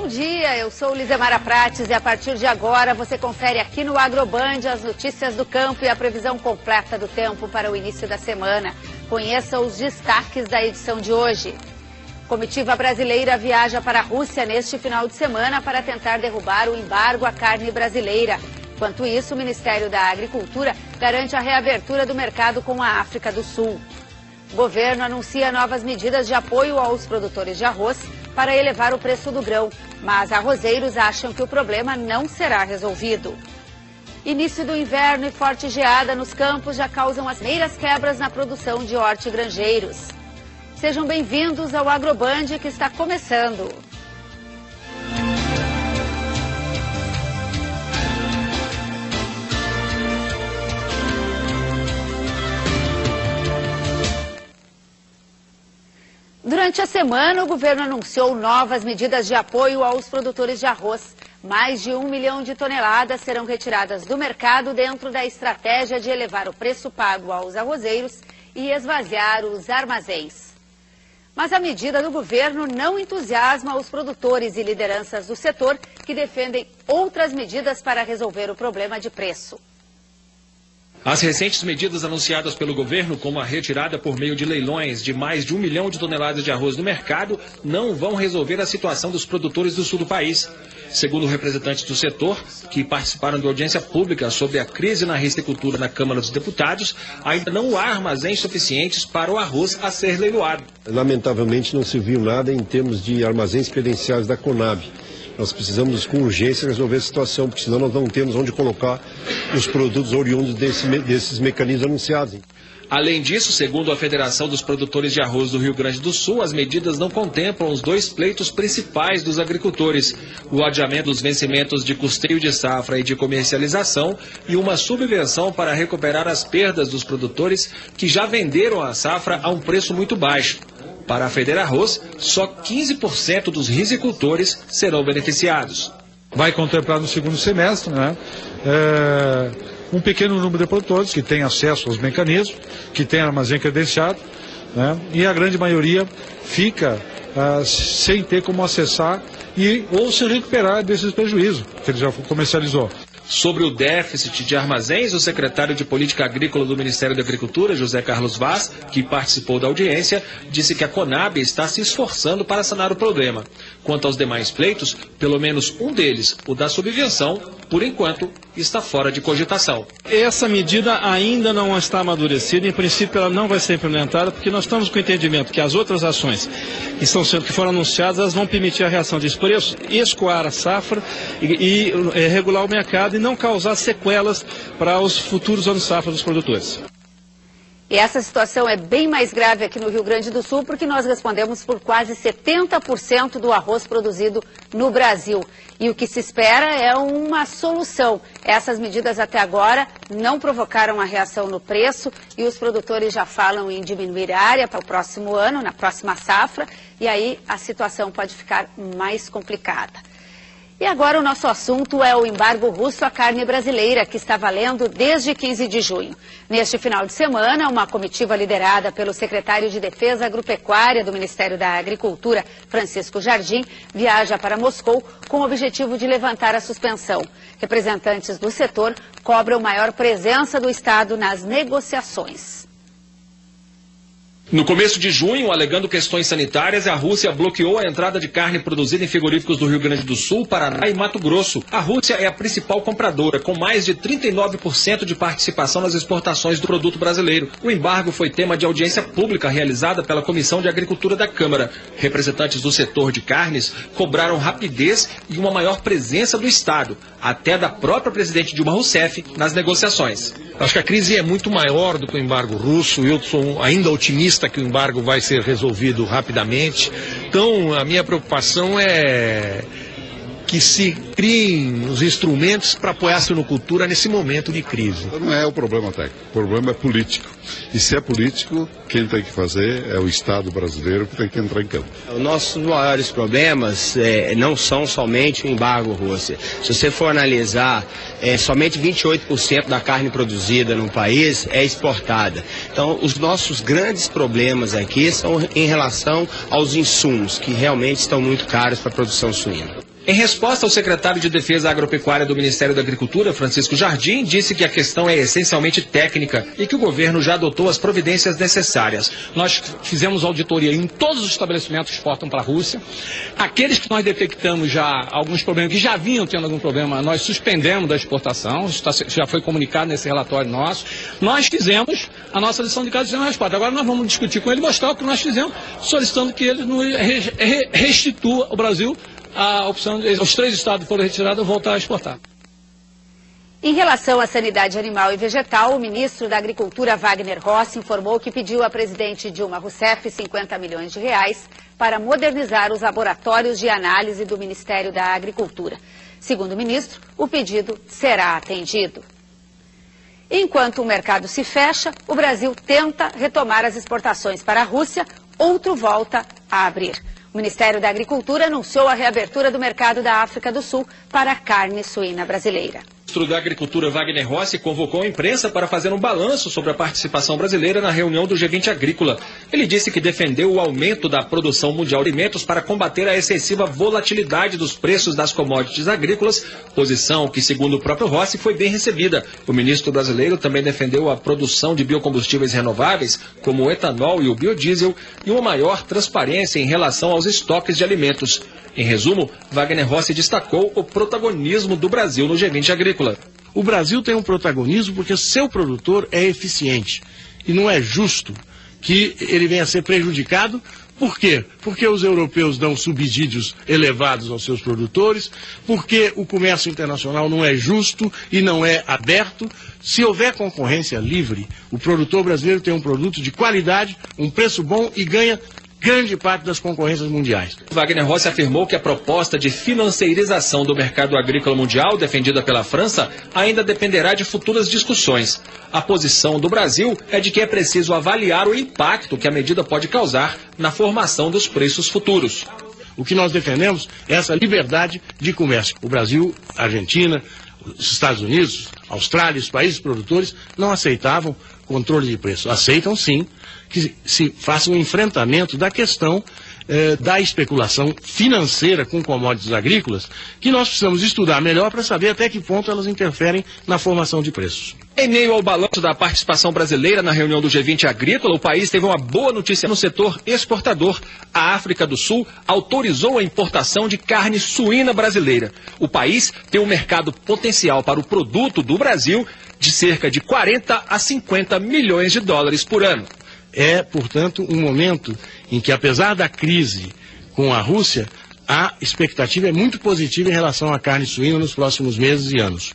Bom dia, eu sou Lizemara Prates e a partir de agora você confere aqui no Agroband as notícias do campo e a previsão completa do tempo para o início da semana. Conheça os destaques da edição de hoje. Comitiva brasileira viaja para a Rússia neste final de semana para tentar derrubar o embargo à carne brasileira. Enquanto isso, o Ministério da Agricultura garante a reabertura do mercado com a África do Sul. O governo anuncia novas medidas de apoio aos produtores de arroz para elevar o preço do grão, mas arrozeiros acham que o problema não será resolvido. Início do inverno e forte geada nos campos já causam as primeiras quebras na produção de hortigranjeiros. Sejam bem-vindos ao Agroband, que está começando. Durante a semana, o governo anunciou novas medidas de apoio aos produtores de arroz. Mais de 1 milhão de toneladas serão retiradas do mercado dentro da estratégia de elevar o preço pago aos arrozeiros e esvaziar os armazéns. Mas a medida do governo não entusiasma os produtores e lideranças do setor que defendem outras medidas para resolver o problema de preço. As recentes medidas anunciadas pelo governo, como a retirada por meio de leilões de mais de 1 milhão de toneladas de arroz do mercado, não vão resolver a situação dos produtores do sul do país. Segundo representantes do setor, que participaram de audiência pública sobre a crise na rizicultura na Câmara dos Deputados, ainda não há armazéns suficientes para o arroz a ser leiloado. Lamentavelmente não se viu nada em termos de armazéns credenciais da Conab. Nós precisamos com urgência resolver a situação, porque senão nós não temos onde colocar os produtos oriundos desses mecanismos anunciados. Além disso, segundo a Federação dos Produtores de Arroz do Rio Grande do Sul, as medidas não contemplam os dois pleitos principais dos agricultores: o adiamento dos vencimentos de custeio de safra e de comercialização e uma subvenção para recuperar as perdas dos produtores que já venderam a safra a um preço muito baixo. Para a Federarroz, só 15% dos rizicultores serão beneficiados. Vai contemplar no segundo semestre, um pequeno número de produtores que têm acesso aos mecanismos, que têm armazém credenciado, e a grande maioria fica sem ter como acessar ou se recuperar desses prejuízos que ele já comercializou. Sobre o déficit de armazéns, o secretário de Política Agrícola do Ministério da Agricultura, José Carlos Vaz, que participou da audiência, disse que a Conab está se esforçando para sanar o problema. Quanto aos demais pleitos, pelo menos um deles, o da subvenção, por enquanto, está fora de cogitação. Essa medida ainda não está amadurecida, em princípio ela não vai ser implementada, porque nós estamos com o entendimento que as outras ações que foram anunciadas, elas vão permitir a reação dos preços, escoar a safra e regular o mercado e não causar sequelas para os futuros anos safra dos produtores. E essa situação é bem mais grave aqui no Rio Grande do Sul, porque nós respondemos por quase 70% do arroz produzido no Brasil. E o que se espera é uma solução. Essas medidas até agora não provocaram a reação no preço e os produtores já falam em diminuir a área para o próximo ano, na próxima safra, e aí a situação pode ficar mais complicada. E agora o nosso assunto é o embargo russo à carne brasileira, que está valendo desde 15 de junho. Neste final de semana, uma comitiva liderada pelo secretário de Defesa Agropecuária do Ministério da Agricultura, Francisco Jardim, viaja para Moscou com o objetivo de levantar a suspensão. Representantes do setor cobram maior presença do Estado nas negociações. No começo de junho, alegando questões sanitárias, a Rússia bloqueou a entrada de carne produzida em frigoríficos do Rio Grande do Sul, Paraná e Mato Grosso. A Rússia é a principal compradora, com mais de 39% de participação nas exportações do produto brasileiro. O embargo foi tema de audiência pública realizada pela Comissão de Agricultura da Câmara. Representantes do setor de carnes cobraram rapidez e uma maior presença do Estado, até da própria presidente Dilma Rousseff, nas negociações. Acho que a crise é muito maior do que o embargo russo. Eu sou ainda otimista que o embargo vai ser resolvido rapidamente. Então, a minha preocupação é que se criem os instrumentos para apoiar a suinocultura nesse momento de crise. Não é o problema técnico, o problema é político. E se é político, quem tem que fazer é o Estado brasileiro que tem que entrar em campo. Os nossos maiores problemas não são somente o embargo russo. Se você for analisar, somente 28% da carne produzida no país é exportada. Então, os nossos grandes problemas aqui são em relação aos insumos, que realmente estão muito caros para a produção suína. Em resposta, o secretário de Defesa Agropecuária do Ministério da Agricultura, Francisco Jardim, disse que a questão é essencialmente técnica e que o governo já adotou as providências necessárias. Nós fizemos auditoria em todos os estabelecimentos que exportam para a Rússia. Aqueles que nós detectamos já alguns problemas, que já vinham tendo algum problema, nós suspendemos da exportação, isso já foi comunicado nesse relatório nosso. Nós fizemos a nossa lição de casa de resposta. Agora nós vamos discutir com ele e mostrar o que nós fizemos, solicitando que ele restitua ao Brasil a opção de os 3 estados que foram retirados voltar a exportar. Em relação à sanidade animal e vegetal, o ministro da Agricultura, Wagner Rossi, informou que pediu à presidente Dilma Rousseff 50 milhões de reais para modernizar os laboratórios de análise do Ministério da Agricultura. Segundo o ministro, o pedido será atendido. Enquanto o mercado se fecha, o Brasil tenta retomar as exportações para a Rússia, outro volta a abrir. O Ministério da Agricultura anunciou a reabertura do mercado da África do Sul para a carne suína brasileira. O ministro da Agricultura, Wagner Rossi, convocou a imprensa para fazer um balanço sobre a participação brasileira na reunião do G20 Agrícola. Ele disse que defendeu o aumento da produção mundial de alimentos para combater a excessiva volatilidade dos preços das commodities agrícolas, posição que, segundo o próprio Rossi, foi bem recebida. O ministro brasileiro também defendeu a produção de biocombustíveis renováveis, como o etanol e o biodiesel, e uma maior transparência em relação aos estoques de alimentos. Em resumo, Wagner Rossi destacou o protagonismo do Brasil no G20 Agrícola. O Brasil tem um protagonismo porque seu produtor é eficiente. E não é justo que ele venha a ser prejudicado. Por quê? Porque os europeus dão subsídios elevados aos seus produtores, porque o comércio internacional não é justo e não é aberto. Se houver concorrência livre, o produtor brasileiro tem um produto de qualidade, um preço bom e ganha grande parte das concorrências mundiais. Wagner Rossi afirmou que a proposta de financeirização do mercado agrícola mundial, defendida pela França, ainda dependerá de futuras discussões. A posição do Brasil é de que é preciso avaliar o impacto que a medida pode causar na formação dos preços futuros. O que nós defendemos é essa liberdade de comércio. O Brasil, a Argentina, os Estados Unidos, a Austrália, os países produtores não aceitavam controle de preço. Aceitam sim que se faça um enfrentamento da questão da especulação financeira com commodities agrícolas, que nós precisamos estudar melhor para saber até que ponto elas interferem na formação de preços. Em meio ao balanço da participação brasileira na reunião do G20 Agrícola, o país teve uma boa notícia no setor exportador. A África do Sul autorizou a importação de carne suína brasileira. O país tem um mercado potencial para o produto do Brasil de cerca de 40 a 50 milhões de dólares por ano. É, portanto, um momento em que, apesar da crise com a Rússia, a expectativa é muito positiva em relação à carne suína nos próximos meses e anos.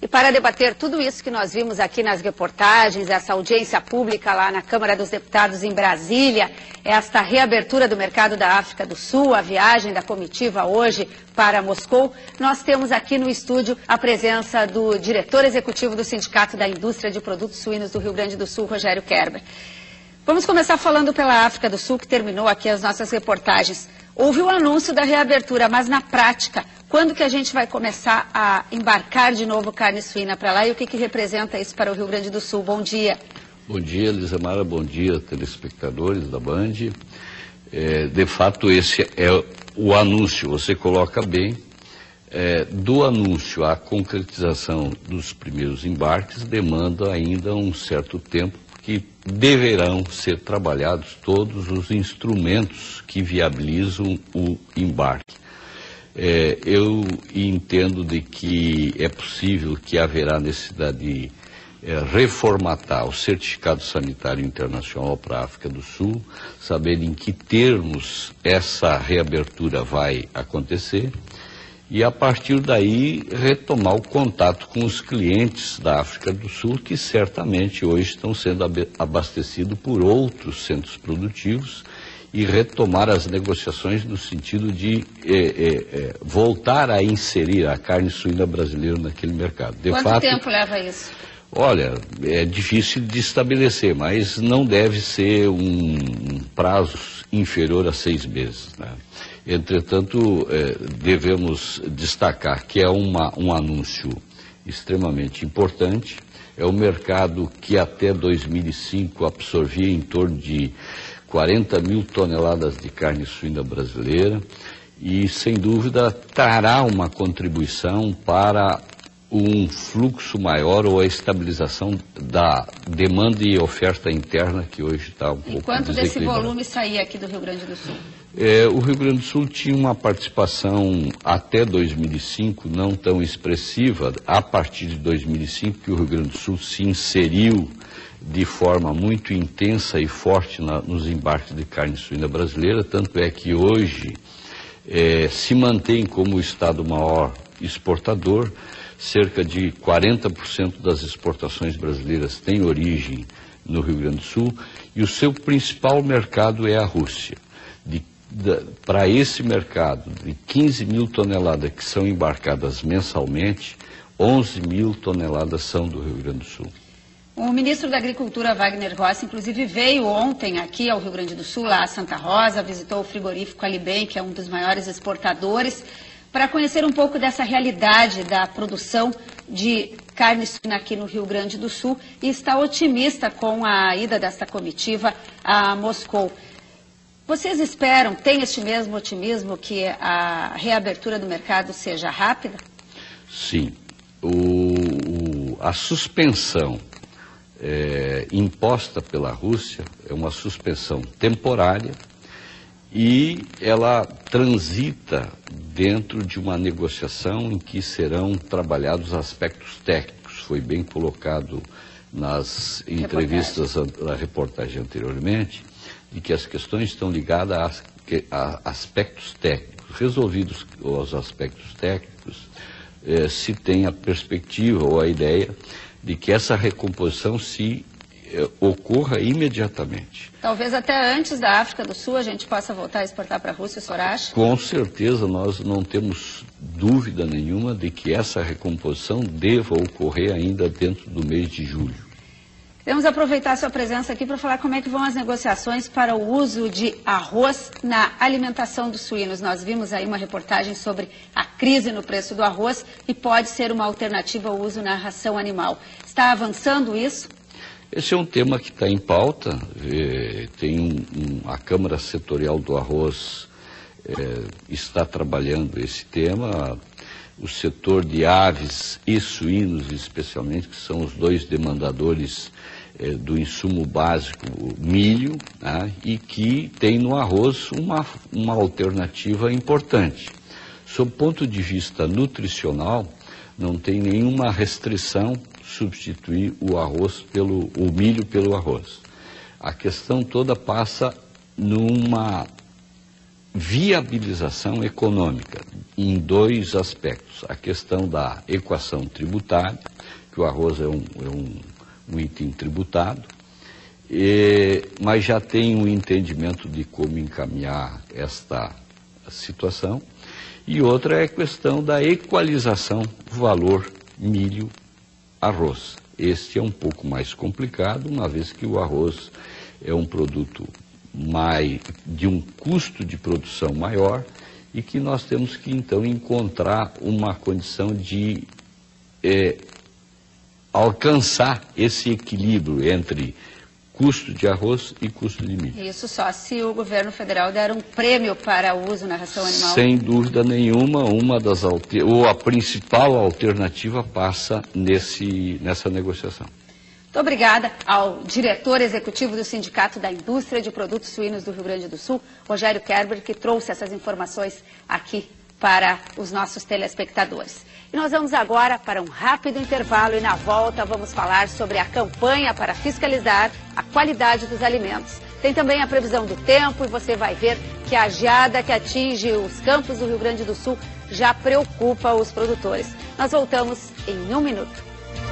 E para debater tudo isso que nós vimos aqui nas reportagens, essa audiência pública lá na Câmara dos Deputados em Brasília, esta reabertura do mercado da África do Sul, a viagem da comitiva hoje para Moscou, nós temos aqui no estúdio a presença do diretor executivo do Sindicato da Indústria de Produtos Suínos do Rio Grande do Sul, Rogério Kerber. Vamos começar falando pela África do Sul, que terminou aqui as nossas reportagens. Houve o anúncio da reabertura, mas na prática, quando que a gente vai começar a embarcar de novo carne suína para lá e o que representa isso para o Rio Grande do Sul? Bom dia. Bom dia, Lisamara, bom dia, telespectadores da Band. De fato, esse é o anúncio, você coloca bem, do anúncio à concretização dos primeiros embarques demanda ainda um certo tempo, que deverão ser trabalhados todos os instrumentos que viabilizam o embarque. Eu entendo de que é possível que haverá necessidade de reformatar o certificado sanitário internacional para a África do Sul, saber em que termos essa reabertura vai acontecer e, a partir daí, retomar o contato com os clientes da África do Sul, que certamente hoje estão sendo abastecidos por outros centros produtivos, e retomar as negociações no sentido de voltar a inserir a carne suína brasileira naquele mercado. Quanto tempo leva isso? Olha, é difícil de estabelecer, mas não deve ser um prazo inferior a 6 meses, né? Entretanto, devemos destacar que é um anúncio extremamente importante. É um mercado que até 2005 absorvia em torno de 40 mil toneladas de carne suína brasileira e, sem dúvida, trará uma contribuição para um fluxo maior ou a estabilização da demanda e oferta interna que hoje está um pouco desequilibrada. E quanto desse volume saía aqui do Rio Grande do Sul? O Rio Grande do Sul tinha uma participação até 2005 não tão expressiva. A partir de 2005 que o Rio Grande do Sul se inseriu de forma muito intensa e forte nos embarques de carne suína brasileira, tanto é que hoje se mantém como o estado maior exportador. Cerca de 40% das exportações brasileiras têm origem no Rio Grande do Sul e o seu principal mercado é a Rússia. Para esse mercado, de 15 mil toneladas que são embarcadas mensalmente, 11 mil toneladas são do Rio Grande do Sul. O ministro da Agricultura, Wagner Rossi, inclusive veio ontem aqui ao Rio Grande do Sul, lá a Santa Rosa, visitou o frigorífico Alibem, que é um dos maiores exportadores, para conhecer um pouco dessa realidade da produção de carne suína aqui no Rio Grande do Sul e está otimista com a ida desta comitiva a Moscou. Vocês esperam, têm este mesmo otimismo, que a reabertura do mercado seja rápida? Sim. A suspensão imposta pela Rússia é uma suspensão temporária e ela transita dentro de uma negociação em que serão trabalhados aspectos técnicos. Foi bem colocado nas entrevistas da reportagem anteriormente, de que as questões estão ligadas a aspectos técnicos. Resolvidos os aspectos técnicos, se tem a perspectiva ou a ideia de que essa recomposição ocorra imediatamente. Talvez até antes da África do Sul a gente possa voltar a exportar para a Rússia, o senhor acha? Com certeza, nós não temos dúvida nenhuma de que essa recomposição deva ocorrer ainda dentro do mês de julho. Queremos aproveitar a sua presença aqui para falar como é que vão as negociações para o uso de arroz na alimentação dos suínos. Nós vimos aí uma reportagem sobre a crise no preço do arroz e pode ser uma alternativa ao uso na ração animal. Está avançando isso? Esse é um tema que está em pauta. A Câmara Setorial do Arroz está trabalhando esse tema. O setor de aves e suínos, especialmente, que são os dois demandadores do insumo básico, o milho, né, e que tem no arroz uma alternativa importante. Sob o ponto de vista nutricional, não tem nenhuma restrição substituir o milho pelo arroz. A questão toda passa numa viabilização econômica em dois aspectos. A questão da equação tributária, que o arroz é um item tributado, mas já tem um entendimento de como encaminhar esta situação. E outra é a questão da equalização valor milho-arroz. Este é um pouco mais complicado, uma vez que o arroz é um produto de um custo de produção maior e que nós temos que, então, encontrar uma condição de alcançar esse equilíbrio entre custo de arroz e custo de milho. Isso só se o governo federal der um prêmio para o uso na ração animal. Sem dúvida nenhuma, a principal alternativa passa nessa negociação. Muito obrigada ao diretor executivo do Sindicato da Indústria de Produtos Suínos do Rio Grande do Sul, Rogério Kerber, que trouxe essas informações aqui para os nossos telespectadores. E nós vamos agora para um rápido intervalo e na volta vamos falar sobre a campanha para fiscalizar a qualidade dos alimentos. Tem também a previsão do tempo e você vai ver que a geada que atinge os campos do Rio Grande do Sul já preocupa os produtores. Nós voltamos em 1 minuto.